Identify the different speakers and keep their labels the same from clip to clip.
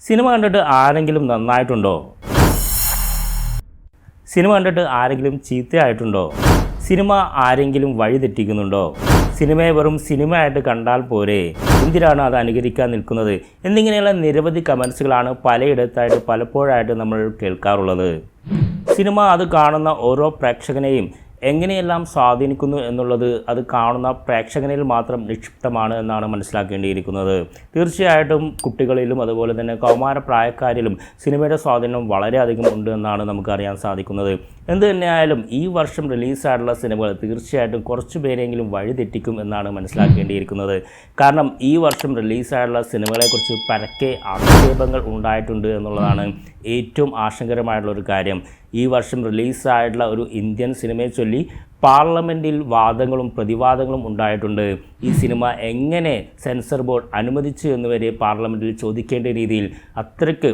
Speaker 1: Cinema കണ്ടിട്ട് ആരെങ്കിലും നന്നായിട്ടുണ്ടോ? Cinema കണ്ടിട്ട് ആരെങ്കിലും ചീത്തയായിട്ടുണ്ടോ? സിനിമ ആരെങ്കിലും വഴിതെറ്റിക്കുന്നുണ്ടോ? സിനിമയെ വെറും സിനിമയായിട്ട് കണ്ടാൽ പോരെ, എന്തിനാണ് അത് അനുകരിക്കാൻ നിൽക്കുന്നത് എന്നിങ്ങനെയുള്ള നിരവധി കമൻസുകളാണ് പലയിടത്തായിട്ട് പലപ്പോഴായിട്ട് നമ്മൾ കേൾക്കാറുള്ളത്. സിനിമ അത് കാണുന്ന ഓരോ പ്രേക്ഷകനെയും എങ്ങനെയെല്ലാം സ്വാധീനിക്കുന്നു എന്നുള്ളത് അത് കാണുന്ന പ്രേക്ഷകനിൽ മാത്രം നിക്ഷിപ്തമാണ് എന്നാണ് മനസ്സിലാക്കേണ്ടിയിരിക്കുന്നത്. തീർച്ചയായിട്ടും കുട്ടികളിലും അതുപോലെ തന്നെ കൗമാരപ്രായക്കാരിലും സിനിമയുടെ സ്വാധീനം വളരെയധികം ഉണ്ട് എന്നാണ് നമുക്കറിയാൻ സാധിക്കുന്നത്. എന്ത് തന്നെയായാലും ഈ വർഷം റിലീസായിട്ടുള്ള സിനിമകൾ തീർച്ചയായിട്ടും കുറച്ച് പേരെങ്കിലും വഴിതെറ്റിക്കും എന്നാണ് മനസ്സിലാക്കേണ്ടിയിരിക്കുന്നത്. കാരണം ഈ വർഷം റിലീസായിട്ടുള്ള സിനിമകളെക്കുറിച്ച് പരക്കെ ആക്ഷേപങ്ങൾ ഉണ്ടായിട്ടുണ്ട് എന്നുള്ളതാണ് ഏറ്റവും ആശങ്കകരമായിട്ടുള്ളൊരു കാര്യം. ഈ വർഷം റിലീസായിട്ടുള്ള ഒരു ഇന്ത്യൻ സിനിമയെ ചൊല്ലി പാർലമെൻറ്റിൽ വാദങ്ങളും പ്രതിവാദങ്ങളും ഉണ്ടായിട്ടുണ്ട്. ഈ സിനിമ എങ്ങനെ സെൻസർ ബോർഡ് അനുവദിച്ചു എന്നുവരെ പാർലമെൻറ്റിൽ ചോദിക്കേണ്ട രീതിയിൽ അത്രയ്ക്ക്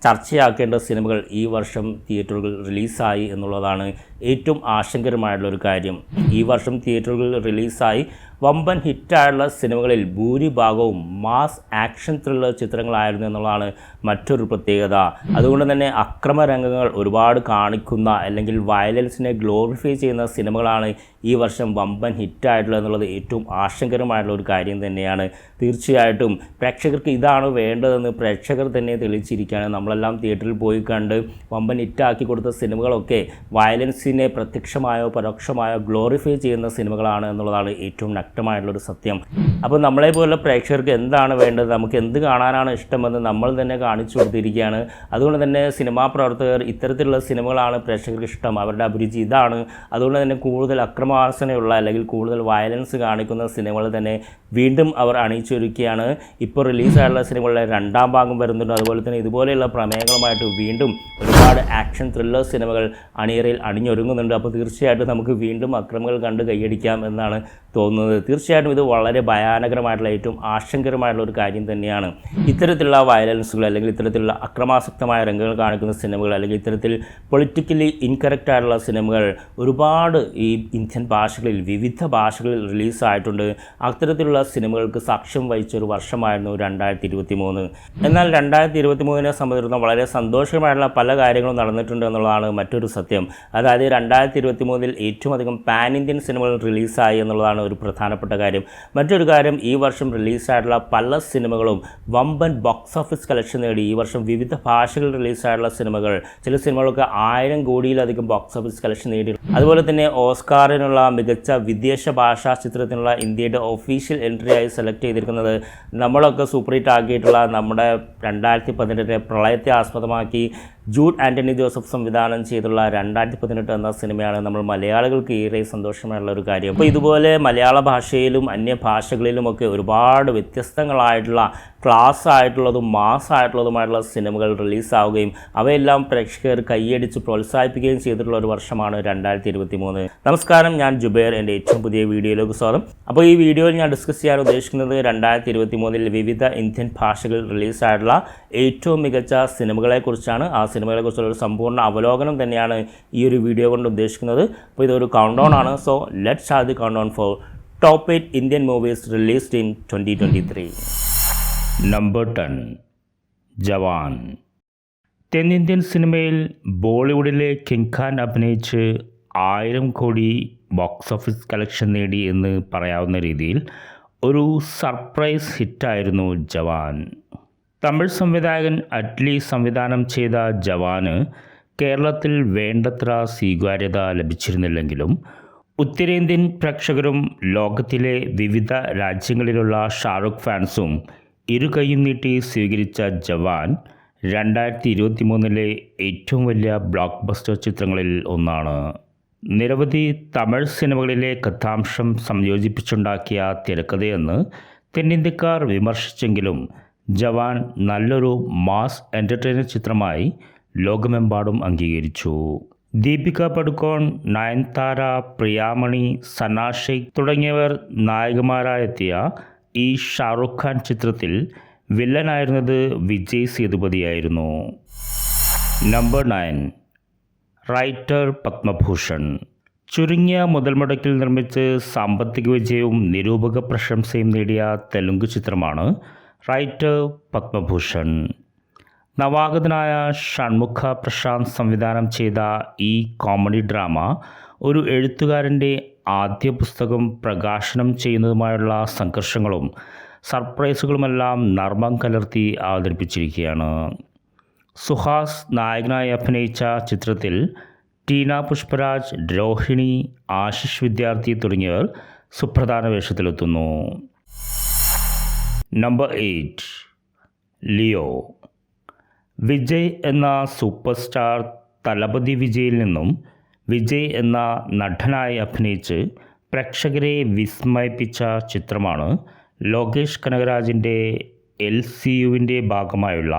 Speaker 1: ചർച്ചയാക്കേണ്ട സിനിമകൾ ഈ വർഷം തിയേറ്ററുകൾ റിലീസായി എന്നുള്ളതാണ് ഏറ്റവും ആശങ്കകരമായിട്ടുള്ളൊരു കാര്യം. ഈ വർഷം തിയേറ്ററുകളിൽ റിലീസായി വമ്പൻ ഹിറ്റായുള്ള സിനിമകളിൽ ഭൂരിഭാഗവും മാസ് ആക്ഷൻ ത്രില്ലർ ചിത്രങ്ങളായിരുന്നു എന്നുള്ളതാണ് മറ്റൊരു പ്രത്യേകത. അതുകൊണ്ട് തന്നെ അക്രമരംഗങ്ങൾ ഒരുപാട് കാണിക്കുന്ന അല്ലെങ്കിൽ വയലൻസിനെ ഗ്ലോറിഫൈ ചെയ്യുന്ന സിനിമകളാണ് ഈ വർഷം വമ്പൻ ഹിറ്റായിട്ടുള്ളത് എന്നുള്ളത് ഏറ്റവും ആശങ്കകരമായിട്ടുള്ള ഒരു കാര്യം തന്നെയാണ്. തീർച്ചയായിട്ടും പ്രേക്ഷകർക്ക് ഇതാണ് വേണ്ടതെന്ന് പ്രേക്ഷകർ തന്നെ തെളിയിച്ചിരിക്കുകയാണ്. നമ്മളെല്ലാം തിയേറ്ററിൽ പോയി കണ്ട് വമ്പൻ ഹിറ്റാക്കി കൊടുത്ത സിനിമകളൊക്കെ വയലൻസിനെ പ്രത്യക്ഷമായോ പരോക്ഷമായോ ഗ്ലോറിഫൈ ചെയ്യുന്ന സിനിമകളാണ് എന്നുള്ളതാണ് ഏറ്റവും വ്യക്തമായിട്ടുള്ളൊരു സത്യം. അപ്പോൾ നമ്മളെപ്പോലുള്ള പ്രേക്ഷകർക്ക് എന്താണ് വേണ്ടത്, നമുക്ക് എന്ത് കാണാനാണ് ഇഷ്ടമെന്ന് നമ്മൾ തന്നെ കാണിച്ചു കൊടുത്തിരിക്കുകയാണ്. അതുകൊണ്ട് തന്നെ സിനിമാ പ്രവർത്തകർ ഇത്തരത്തിലുള്ള സിനിമകളാണ് പ്രേക്ഷകർക്ക് ഇഷ്ടം, അവരുടെ അഭിരുചി ഇതാണ്. അതുകൊണ്ട് തന്നെ കൂടുതൽ അക്രമവാസനയുള്ള അല്ലെങ്കിൽ കൂടുതൽ വയലൻസ് കാണിക്കുന്ന സിനിമകൾ തന്നെ വീണ്ടും അവർ അണിയിച്ചൊരുക്കുകയാണ്. ഇപ്പോൾ റിലീസായുള്ള സിനിമകളുടെ രണ്ടാം ഭാഗം വരുന്നുണ്ട്. അതുപോലെ തന്നെ ഇതുപോലെയുള്ള പ്രമേയങ്ങളുമായിട്ട് വീണ്ടും ഒരുപാട് ആക്ഷൻ ത്രില്ലർ സിനിമകൾ അണിയറയിൽ അണിഞ്ഞൊരുങ്ങുന്നുണ്ട്. അപ്പോൾ തീർച്ചയായിട്ടും നമുക്ക് വീണ്ടും അക്രമങ്ങൾ കണ്ട് കൈയടിക്കാം എന്നാണ് തോന്നുന്നത്. തീർച്ചയായിട്ടും ഇത് വളരെ ഭയാനകരമായിട്ടുള്ള ഏറ്റവും ആശങ്കകരമായിട്ടുള്ള ഒരു കാര്യം തന്നെയാണ്. ഇത്തരത്തിലുള്ള വയലൻസുകൾ അല്ലെങ്കിൽ ഇത്തരത്തിലുള്ള അക്രമാസക്തമായ രംഗങ്ങൾ കാണിക്കുന്ന സിനിമകൾ അല്ലെങ്കിൽ ഇത്തരത്തിൽ പൊളിറ്റിക്കലി ഇൻകറക്റ്റ് ആയിട്ടുള്ള സിനിമകൾ ഒരുപാട് ഈ ഇന്ത്യൻ ഭാഷകളിൽ വിവിധ ഭാഷകളിൽ റിലീസായിട്ടുണ്ട്. അത്തരത്തിലുള്ള സിനിമകൾക്ക് സാക്ഷ്യം വഹിച്ച ഒരു വർഷമായിരുന്നു 2023. എന്നാൽ 2023 സംബന്ധിച്ചിടത്തോളം വളരെ സന്തോഷമായിട്ടുള്ള പല കാര്യങ്ങളും നടന്നിട്ടുണ്ട് എന്നുള്ളതാണ് മറ്റൊരു സത്യം. അതായത് 2023 ഏറ്റവും അധികം പാൻ ഇന്ത്യൻ സിനിമകൾ റിലീസായി എന്നുള്ളതാണ് ഒരു പ്രധാനപ്പെട്ട കാര്യം. മറ്റൊരു കാര്യം, ഈ വർഷം റിലീസായിട്ടുള്ള പല സിനിമകളും വമ്പൻ ബോക്സ് ഓഫീസ് കളക്ഷൻ നേടി. ഈ വർഷം വിവിധ ഭാഷകളിൽ റിലീസായിട്ടുള്ള സിനിമകൾ, ചില സിനിമകളൊക്കെ 1000 കോടിയിലധികം ബോക്സ് ഓഫീസ് കളക്ഷൻ നേടി. അതുപോലെ തന്നെ ഓസ്കാറിനുള്ള മികച്ച വിദേശ ഭാഷാ ചിത്രത്തിനുള്ള ഇന്ത്യയുടെ ഒഫീഷ്യൽ എൻട്രി ആയി സെലക്ട് ചെയ്തിരിക്കുന്നത് നമ്മളൊക്കെ സൂപ്പർ ഹിറ്റ് ആക്കിയിട്ടുള്ള നമ്മുടെ 2018 പ്രളയത്തെ ആസ്പദമാക്കി ജൂഡ് ആൻ്റണി ജോസഫ് സംവിധാനം ചെയ്തുള്ള 2018 എന്ന സിനിമയാണ്. നമ്മൾ മലയാളികൾക്ക് ഏറെ സന്തോഷമായുള്ള ഒരു കാര്യം. അപ്പോൾ ഇതുപോലെ മലയാള ഭാഷയിലും അന്യഭാഷകളിലുമൊക്കെ ഒരുപാട് വ്യത്യസ്തങ്ങളായിട്ടുള്ള ക്ലാസ് ആയിട്ടുള്ളതും മാസ് ആയിട്ടുള്ളതുമായിട്ടുള്ള സിനിമകൾ റിലീസാവുകയും അവയെല്ലാം പ്രേക്ഷകർ കൈയടിച്ച് പ്രോത്സാഹിപ്പിക്കുകയും ചെയ്തിട്ടുള്ള ഒരു വർഷമാണ് 2023. നമസ്കാരം, ഞാൻ ജുബൈർ. എൻ്റെ ഏറ്റവും പുതിയ വീഡിയോയിലേക്ക് സ്വാഗതം. അപ്പോൾ ഈ വീഡിയോയിൽ ഞാൻ ഡിസ്കസ് ചെയ്യാൻ ഉദ്ദേശിക്കുന്നത് 2023 വിവിധ ഇന്ത്യൻ ഭാഷകളിൽ റിലീസായിട്ടുള്ള ഏറ്റവും മികച്ച സിനിമകളെക്കുറിച്ചാണ്. ആ സിനിമകളെക്കുറിച്ചുള്ള ഒരു സമ്പൂർണ്ണ അവലോകനം തന്നെയാണ് ഈ ഒരു വീഡിയോ കൊണ്ട് ഉദ്ദേശിക്കുന്നത്. അപ്പോൾ ഇതൊരു കൗണ്ട് ഡൗൺ ആണ്. So let's start the countdown for top 8 Indian movies released in 2023. Number 10, Jawan. തെന്നിന്ത്യൻ സിനിമയിൽ ബോളിവുഡിലെ കിങ് ഖാൻ അഭിനയിച്ച് 1000 കോടി ബോക്സ് ഓഫീസ് കളക്ഷൻ നേടി എന്ന് പറയാവുന്ന രീതിയിൽ ഒരു സർപ്രൈസ് ഹിറ്റായിരുന്നു ജവാൻ. തമിഴ് സംവിധായകൻ അറ്റ്ലി സംവിധാനം ചെയ്ത ജവാന് കേരളത്തിൽ വേണ്ടത്ര സ്വീകാര്യത ലഭിച്ചിരുന്നില്ലെങ്കിലും ഉത്തരേന്ത്യൻ പ്രേക്ഷകരും ലോകത്തിലെ വിവിധ രാജ്യങ്ങളിലുള്ള ഷാറുഖ് ഫാൻസും ഇരുകൈയും നീട്ടി സ്വീകരിച്ച ജവാൻ 2023 ഏറ്റവും വലിയ ബ്ലോക്ക് ബസ്റ്റർ ചിത്രങ്ങളിൽ ഒന്നാണ്. നിരവധി തമിഴ് സിനിമകളിലെ കഥാംശം സംയോജിപ്പിച്ചുണ്ടാക്കിയ തിരക്കഥയെന്ന് തെന്നിന്ത്യക്കാർ വിമർശിച്ചെങ്കിലും ജവാൻ നല്ലൊരു മാസ് എൻ്റർടൈനർ ചിത്രമായി ലോകമെമ്പാടും അംഗീകരിച്ചു. ദീപിക പടുക്കോൺ, നയൻതാര, പ്രിയാമണി, സന ഷെയ്ഖ് തുടങ്ങിയവർ നായകന്മാരായെത്തിയ ഈ ഷാറുഖ് ഖാൻ ചിത്രത്തിൽ വില്ലനായിരുന്നത് വിജയ് സേതുപതിയായിരുന്നു. Number 9, writer Padma Bhushan. ചുരുങ്ങിയ മുതൽ മുടക്കിൽ നിർമ്മിച്ച് സാമ്പത്തിക വിജയവും നിരൂപക പ്രശംസയും നേടിയ തെലുങ്ക് ചിത്രമാണ് റൈറ്റർ പത്മഭൂഷൺ. നവാഗതനായ ഷൺമുഖ പ്രശാന്ത് സംവിധാനം ചെയ്ത ഈ കോമഡി ഡ്രാമ ഒരു എഴുത്തുകാരൻ്റെ ആദ്യ പുസ്തകം പ്രകാശനം ചെയ്യുന്നതുമായുള്ള സംഘർഷങ്ങളും സർപ്രൈസുകളുമെല്ലാം നർമ്മം കലർത്തി അവതരിപ്പിച്ചിരിക്കുകയാണ്. സുഹാസ് നായകനായി അഭിനയിച്ച ചിത്രത്തിൽ ടീന പുഷ്പരാജ്, രോഹിണി, ആശിഷ് വിദ്യാർത്ഥി തുടങ്ങിയവർ സുപ്രധാന വേഷത്തിലെത്തുന്നു. Number 8 Leo. വിജയ് എന്ന സൂപ്പർ സ്റ്റാർ തലപതി വിജയിൽ നിന്നും വിജയ് എന്ന നടനായി അഭിനയിച്ച് പ്രേക്ഷകരെ വിസ്മയിപ്പിച്ച ചിത്രമാണ് ലോകേഷ് കനകരാജിൻ്റെ LCUവിൻ്റെ ഭാഗമായുള്ള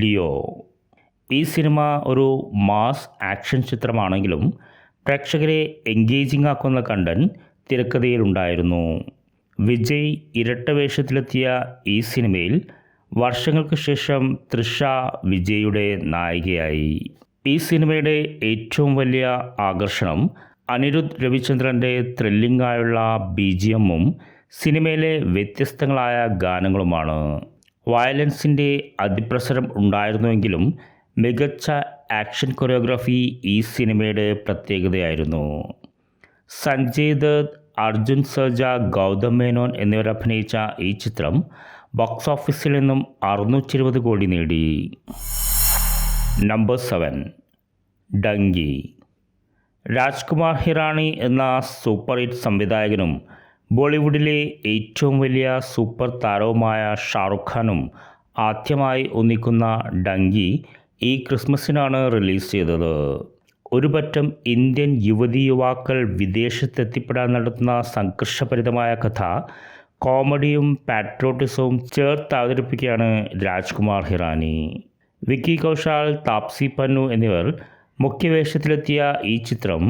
Speaker 1: ലിയോ. ഈ സിനിമ ഒരു മാസ് ആക്ഷൻ ചിത്രമാണെങ്കിലും പ്രേക്ഷകരെ എൻഗേജിംഗ് ആക്കുന്ന കണ്ടന്റ് തിരക്കഥയിലുണ്ടായിരുന്നു. വിജയ് ഇരട്ട വേഷത്തിലെത്തിയ ഈ സിനിമയിൽ വർഷങ്ങൾക്ക് ശേഷം തൃഷ വിജയുടെ നായികയായി. ഈ സിനിമയുടെ ഏറ്റവും വലിയ ആകർഷണം അനിരുദ്ധ് രവിചന്ദ്രൻ്റെ ത്രില്ലിംഗ് ആയുള്ള BGMഉം സിനിമയിലെ വ്യത്യസ്തങ്ങളായ ഗാനങ്ങളുമാണ്. വയലൻസിൻ്റെ അതിപ്രസരം ഉണ്ടായിരുന്നുവെങ്കിലും മികച്ച ആക്ഷൻ കൊറിയോഗ്രാഫി ഈ സിനിമയുടെ പ്രത്യേകതയായിരുന്നു. സഞ്ജയ് ദത്ത്, അർജുൻ സർജ, ഗൗതം മേനോൻ എന്നിവർ അഭിനയിച്ച ഈ ചിത്രം ബോക്സ് ഓഫീസിൽ നിന്നും 620 കോടി നേടി. നമ്പർ 7 ഡങ്കി. രാജ്കുമാർ ഹിറാണി എന്ന സൂപ്പർ ഹിറ്റ് സംവിധായകനും ബോളിവുഡിലെ ഏറ്റവും വലിയ സൂപ്പർ താരവുമായ ഷാറുഖ് ഖാനും ആദ്യമായി ഒന്നിക്കുന്ന ഡങ്കി ഈ ക്രിസ്മസിനാണ് റിലീസ് ചെയ്തത്. ഒരു പറ്റം ഇന്ത്യൻ യുവതീ-യുവാക്കൾ വിദേശത്തെത്തിപ്പെടാൻ നടത്തുന്ന സംഘർഷഭരിതമായ കഥ കോമഡിയും പാട്രിയോട്ടിസവും ചേർത്ത് അവതരിപ്പിക്കുകയാണ് രാജ്കുമാർ ഹിറാനി. വിക്കി കൗശാൽ, താപ്സി പന്നു എന്നിവർ മുഖ്യവേഷത്തിലെത്തിയ ഈ ചിത്രം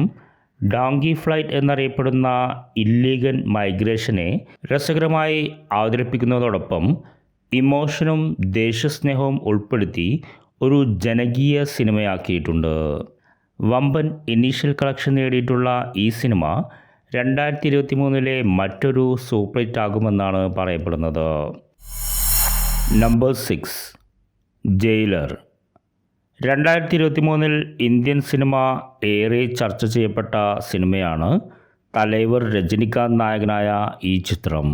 Speaker 1: ഡോങ്കി ഫ്ലൈറ്റ് എന്നറിയപ്പെടുന്ന ഇല്ലീഗൽ മൈഗ്രേഷനെ രസകരമായി അവതരിപ്പിക്കുന്നതോടൊപ്പം ഇമോഷനും ദേശസ്നേഹവും ഉൾപ്പെടുത്തി ഒരു ജനകീയ സിനിമയാക്കിയിട്ടുണ്ട്. വമ്പൻ ഇനീഷ്യൽ കളക്ഷൻ നേടിയിട്ടുള്ള ഈ സിനിമ 2023 മറ്റൊരു സൂപ്പർ ഹിറ്റ് ആകുമെന്നാണ് പറയപ്പെടുന്നത്. Number 6 jailer. 2023 ഇന്ത്യൻ സിനിമ ഏറെ ചർച്ച ചെയ്യപ്പെട്ട സിനിമയാണ് തലൈവർ രജനികാന്ത് നായകനായ ഈ ചിത്രം.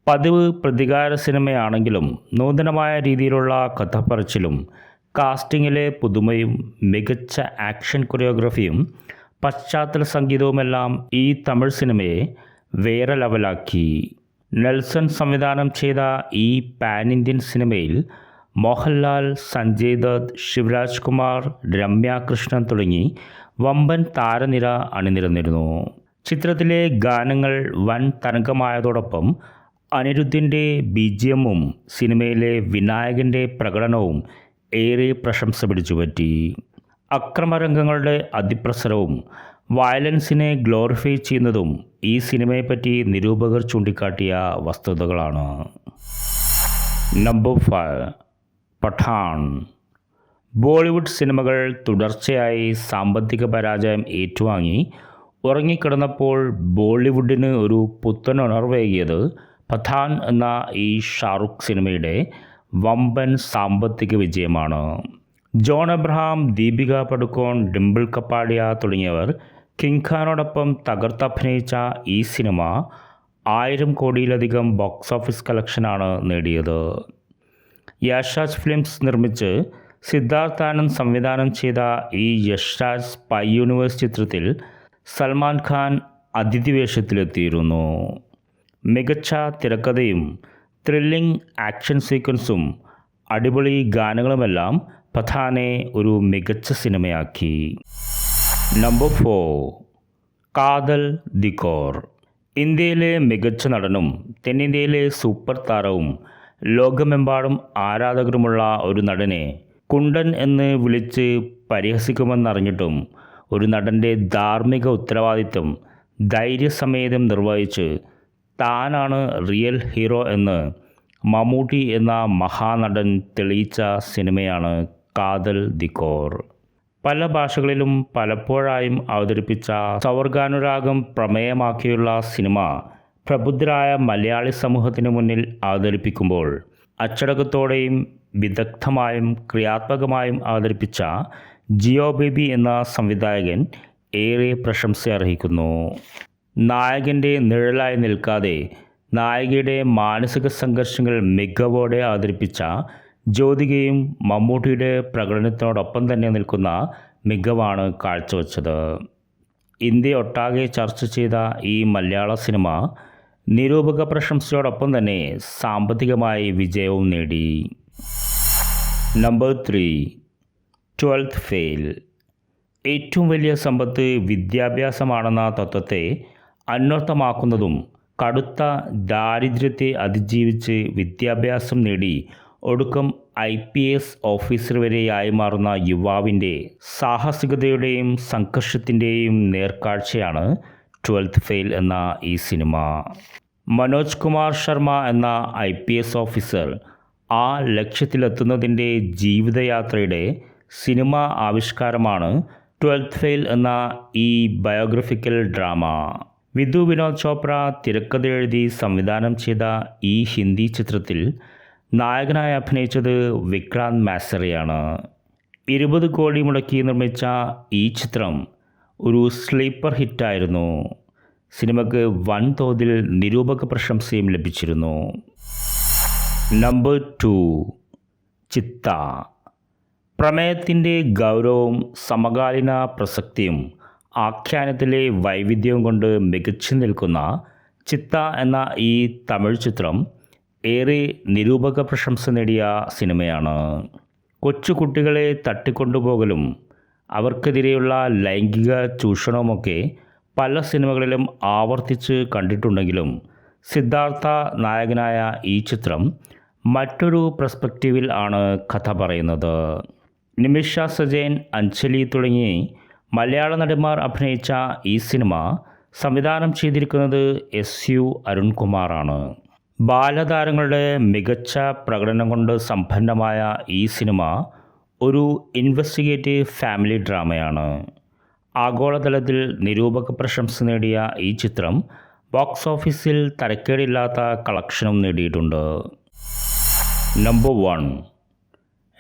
Speaker 1: പതിവ് പ്രതികാര സിനിമയാണെങ്കിലും നൂതനമായ രീതിയിലുള്ള കഥപറച്ചിലും കാസ്റ്റിങ്ങിലെ പുതുമയും മികച്ച ആക്ഷൻ കൊറിയോഗ്രാഫിയും പശ്ചാത്തല സംഗീതവുമെല്ലാം ഈ തമിഴ് സിനിമയെ വേറെ ലെവലാക്കി. നെൽസൺ സംവിധാനം ചെയ്ത ഈ പാൻ ഇന്ത്യൻ സിനിമയിൽ മോഹൻലാൽ, സഞ്ജയ് ദത്ത്, ശിവരാജ് കുമാർ, രമ്യ കൃഷ്ണൻ തുടങ്ങി വമ്പൻ താരനിര അണിനിരന്നിരുന്നു. ചിത്രത്തിലെ ഗാനങ്ങൾ വൻ തരംഗമായതോടൊപ്പം അനിരുദ്ധിൻ്റെ BGMഉം സിനിമയിലെ വിനായകൻ്റെ പ്രകടനവും ഏറെ പ്രശംസ പിടിച്ചുപറ്റി. അക്രമരംഗങ്ങളുടെ അതിപ്രസരവും വയലൻസിനെ ഗ്ലോറിഫൈ ചെയ്യുന്നതും ഈ സിനിമയെപ്പറ്റി നിരൂപകർ ചൂണ്ടിക്കാട്ടിയ വസ്തുതകളാണ്. നമ്പർ 5 പഠാൻ. ബോളിവുഡ് സിനിമകൾ തുടർച്ചയായി സാമ്പത്തിക പരാജയം ഏറ്റുവാങ്ങി ഉറങ്ങിക്കിടന്നപ്പോൾ ബോളിവുഡിന് ഒരു പുത്തൻ ഉണർവേകിയത് പഠാൻ എന്ന ഈ ഷാറുഖ് സിനിമയുടെ വമ്പൻ സാമ്പത്തിക വിജയമാണ്. ജോൺ എബ്രഹാം, ദീപിക പടുക്കോൺ, ഡിംപിൾ കപ്പാഡിയ തുടങ്ങിയവർ കിങ് ഖാനോടൊപ്പം തകർത്തഭിനയിച്ച ഈ സിനിമ 1000 കോടിയിലധികം ബോക്സ് ഓഫീസ് കളക്ഷനാണ് നേടിയത്. യഷ്രാജ് ഫിലിംസ് നിർമ്മിച്ച് സിദ്ധാർത്ഥ് ആനന്ദ് സംവിധാനം ചെയ്ത ഈ യഷ്രാജ് സ്പൈ യൂണിവേഴ്സ് ചിത്രത്തിൽ സൽമാൻ ഖാൻ അതിഥി വേഷത്തിലെത്തിയിരുന്നു. മികച്ച തിരക്കഥയും ത്രില്ലിംഗ് ആക്ഷൻ സീക്വൻസും അടിപൊളി ഗാനങ്ങളുമെല്ലാം പഠാനെ ഒരു മികച്ച സിനിമയാക്കി. നമ്പർ 4 കാതൽ ദിക്കോർ. ഇന്ത്യയിലെ മികച്ച നടനും തെന്നിന്ത്യയിലെ സൂപ്പർ താരവും ലോകമെമ്പാടും ആരാധകരുമുള്ള ഒരു നടനെ കുണ്ടൻ എന്ന് വിളിച്ച് പരിഹസിക്കുമെന്നറിഞ്ഞിട്ടും ഒരു നടൻ്റെ ധാർമ്മിക ഉത്തരവാദിത്വം ധൈര്യസമേതം നിർവഹിച്ച് താനാണ് റിയൽ ഹീറോ എന്ന് മമ്മൂട്ടി എന്ന മഹാനടൻ തെളിയിച്ച സിനിമയാണ് കാതൽ ദിക്കോർ. പല ഭാഷകളിലും പലപ്പോഴായും അവതരിപ്പിച്ച സവർഗാനുരാഗം പ്രമേയമാക്കിയുള്ള സിനിമ പ്രബുദ്ധരായ മലയാളി സമൂഹത്തിന് മുന്നിൽ അവതരിപ്പിക്കുമ്പോൾ അച്ചടക്കത്തോടെയും വിദഗ്ധമായും ക്രിയാത്മകമായും അവതരിപ്പിച്ച ജിയോ ബേബി എന്ന സംവിധായകൻ ഏറെ പ്രശംസ അർഹിക്കുന്നു. നായകൻ്റെ നിഴലായി നിൽക്കാതെ നായികയുടെ മാനസിക സംഘർഷങ്ങൾ മികവോടെ അവതരിപ്പിച്ച ജ്യോതികയും മമ്മൂട്ടിയുടെ പ്രകടനത്തോടൊപ്പം തന്നെ നിൽക്കുന്ന മികവാണ് കാഴ്ചവെച്ചത്. ഇന്ത്യ ഒട്ടാകെ ചർച്ച ചെയ്ത ഈ മലയാള സിനിമ നിരൂപക പ്രശംസയോടൊപ്പം തന്നെ സാമ്പത്തികമായി വിജയവും നേടി. Number 3, 12th fail. ഏറ്റവും വലിയ സമ്പത്ത് വിദ്യാഭ്യാസമാണെന്ന തത്വത്തെ അന്വർത്ഥമാക്കുന്നതും കടുത്ത ദാരിദ്ര്യത്തെ അതിജീവിച്ച് വിദ്യാഭ്യാസം നേടി ഒടുക്കം IPS ഓഫീസർ വരെയായി മാറുന്ന യുവാവിൻ്റെ സാഹസികതയുടെയും സംഘർഷത്തിൻ്റെയും നേർക്കാഴ്ചയാണ് 12th ഫെയിൽ എന്ന ഈ സിനിമ. മനോജ് കുമാർ ശർമ്മ എന്ന IPS ഓഫീസർ ആ ലക്ഷ്യത്തിലെത്തുന്നതിൻ്റെ ജീവിതയാത്രയുടെ സിനിമ ആവിഷ്കാരമാണ് 12th ഫെയിൽ എന്ന ഈ ബയോഗ്രഫിക്കൽ ഡ്രാമ. വിധു വിനോദ് ചോപ്ര തിരക്കഥ എഴുതി സംവിധാനം ചെയ്ത ഈ ഹിന്ദി ചിത്രത്തിൽ നായകനായി അഭിനയിച്ചത് വിക്രാന്ത് മാസറിയാണ്. 20 കോടി മുടക്കി നിർമ്മിച്ച ഈ ചിത്രം ഒരു സ്ലീപ്പർ ഹിറ്റായിരുന്നു. സിനിമയ്ക്ക് വൻതോതിൽ നിരൂപക പ്രശംസയും ലഭിച്ചിരുന്നു. നമ്പർ 2, ചിത്ത. പ്രമേയത്തിൻ്റെ ഗൗരവവും സമകാലീന പ്രസക്തിയും ആഖ്യാനത്തിലെ വൈവിധ്യവും കൊണ്ട് മികച്ചു നിൽക്കുന്ന ചിത്ത എന്ന ഈ തമിഴ് ചിത്രം ഏറെ നിരൂപക പ്രശംസ നേടിയ സിനിമയാണ്. കൊച്ചുകുട്ടികളെ തട്ടിക്കൊണ്ടുപോകലും അവർക്കെതിരെയുള്ള ലൈംഗിക ചൂഷണവുമൊക്കെ പല സിനിമകളിലും ആവർത്തിച്ച് കണ്ടിട്ടുണ്ടെങ്കിലും സിദ്ധാർത്ഥ നായകനായ ഈ ചിത്രം മറ്റൊരു പെർസ്പെക്റ്റീവിൽ ആണ് കഥ പറയുന്നത്. നിമിഷ സജയൻ, അഞ്ജലി തുടങ്ങി മലയാള നടിമാർ അഭിനയിച്ച ഈ സിനിമ സംവിധാനം ചെയ്തിരിക്കുന്നത് SU അരുൺകുമാറാണ്. ബാലതാരങ്ങളുടെ മികച്ച പ്രകടനം കൊണ്ട് സമ്പന്നമായ ഈ സിനിമ ഒരു ഇൻവെസ്റ്റിഗേറ്റീവ് ഫാമിലി ഡ്രാമയാണ്. ആഗോളതലത്തിൽ നിരൂപക പ്രശംസ നേടിയ ഈ ചിത്രം ബോക്സ് ഓഫീസിൽ തരക്കേടില്ലാത്ത കളക്ഷനും നേടിയിട്ടുണ്ട്. നമ്പർ 1,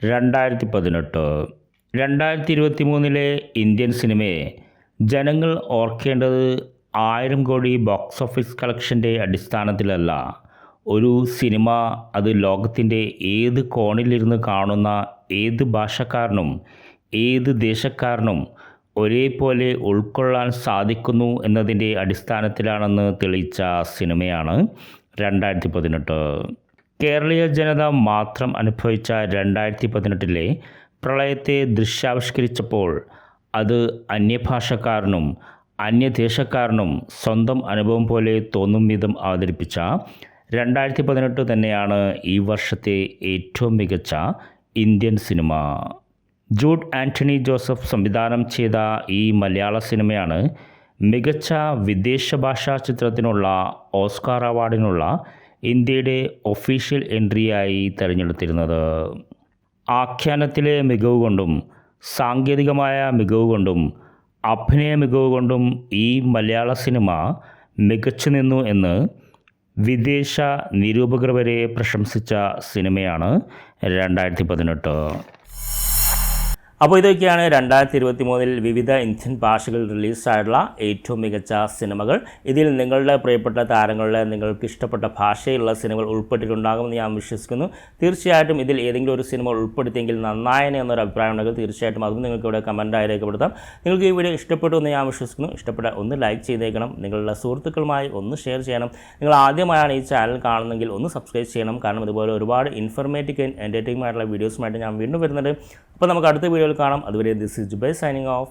Speaker 1: 2018. 2023 ഇന്ത്യൻ സിനിമയെ ജനങ്ങൾ ഓർക്കേണ്ടത് 1000 കോടി ബോക്സ് ഓഫീസ് കളക്ഷൻ്റെ അടിസ്ഥാനത്തിലല്ല. ഒരു സിനിമ അത് ലോകത്തിൻ്റെ ഏത് കോണിലിരുന്ന് കാണുന്ന ഏത് ഭാഷക്കാരനും ഏത് ദേശക്കാരനും ഒരേപോലെ ഉൾക്കൊള്ളാൻ സാധിക്കുന്നു എന്നതിൻ്റെ അടിസ്ഥാനത്തിലാണെന്ന് തെളിയിച്ച സിനിമയാണ് 2018. കേരളീയ ജനത മാത്രം അനുഭവിച്ച 2018 പ്രളയത്തെ ദൃശ്യാവിഷ്കരിച്ചപ്പോൾ അത് അന്യഭാഷക്കാരനും അന്യദേശക്കാരനും സ്വന്തം അനുഭവം പോലെ തോന്നും വിധം അവതരിപ്പിച്ച 2018 തന്നെയാണ് ഈ വർഷത്തെ ഏറ്റവും മികച്ച Indian cinema. Jude Antony Joseph സംവിധാനം ചെയ്ത ഈ മലയാള സിനിമയാണ് മികച്ച വിദേശ ഭാഷാ ചിത്രത്തിനുള്ള ഓസ്കാർ അവാർഡിനുള്ള ഇന്ത്യയുടെ ഒഫീഷ്യൽ എൻട്രിയായി തിരഞ്ഞെടുത്തിരുന്നത്. ആഖ്യാനത്തിലെ മികവ് കൊണ്ടും സാങ്കേതികമായ മികവ് കൊണ്ടും അഭിനയ മികവ് കൊണ്ടും ഈ മലയാള സിനിമ മികച്ചു നിന്നു എന്ന് വിദേശ നിരൂപകർ വരെ പ്രശംസിച്ച സിനിമയാണ് 2018. അപ്പോൾ ഇതൊക്കെയാണ് 2023 വിവിധ ഇന്ത്യൻ ഭാഷകളിൽ റിലീസായിട്ടുള്ള ഏറ്റവും മികച്ച സിനിമകൾ. ഇതിൽ നിങ്ങളുടെ പ്രിയപ്പെട്ട താരങ്ങളുടെ നിങ്ങൾക്ക് ഇഷ്ടപ്പെട്ട ഭാഷയിലുള്ള സിനിമകൾ ഉൾപ്പെട്ടിട്ടുണ്ടാകുമെന്ന് ഞാൻ വിശ്വസിക്കുന്നു. തീർച്ചയായിട്ടും ഇതിൽ ഏതെങ്കിലും ഒരു സിനിമ ഉൾപ്പെടുത്തിയെങ്കിൽ നന്നായനെ എന്നൊരു അഭിപ്രായം ഉണ്ടെങ്കിൽ തീർച്ചയായിട്ടും അതും നിങ്ങൾക്ക് ഇവിടെ കമൻറ്റായി രേഖപ്പെടുത്താം. നിങ്ങൾക്ക് ഈ വീഡിയോ ഇഷ്ടപ്പെട്ടു എന്ന് ഞാൻ വിശ്വസിക്കുന്നു. ഇഷ്ടപ്പെട്ട ഒന്ന് ലൈക്ക് ചെയ്തേക്കണം, നിങ്ങളുടെ സുഹൃത്തുക്കളുമായി ഒന്ന് ഷെയർ ചെയ്യണം. നിങ്ങൾ ആദ്യമായാണ് ഈ ചാനൽ കാണുന്നതെങ്കിൽ ഒന്ന് സബ്സ്ക്രൈബ് ചെയ്യണം. കാരണം ഇതുപോലെ ഒരുപാട് ഇൻഫർമേറ്റീവ് എൻ്റർടൈൻമെൻ്റ് ആയിട്ടുള്ള വീഡിയോസുമായിട്ട് ഞാൻ വീണ്ടും വരുന്നുണ്ട്. അപ്പോൾ നമുക്ക് അടുത്ത വീഡിയോയിൽ കാണാം. അതുവരെ this is Jubair signing of.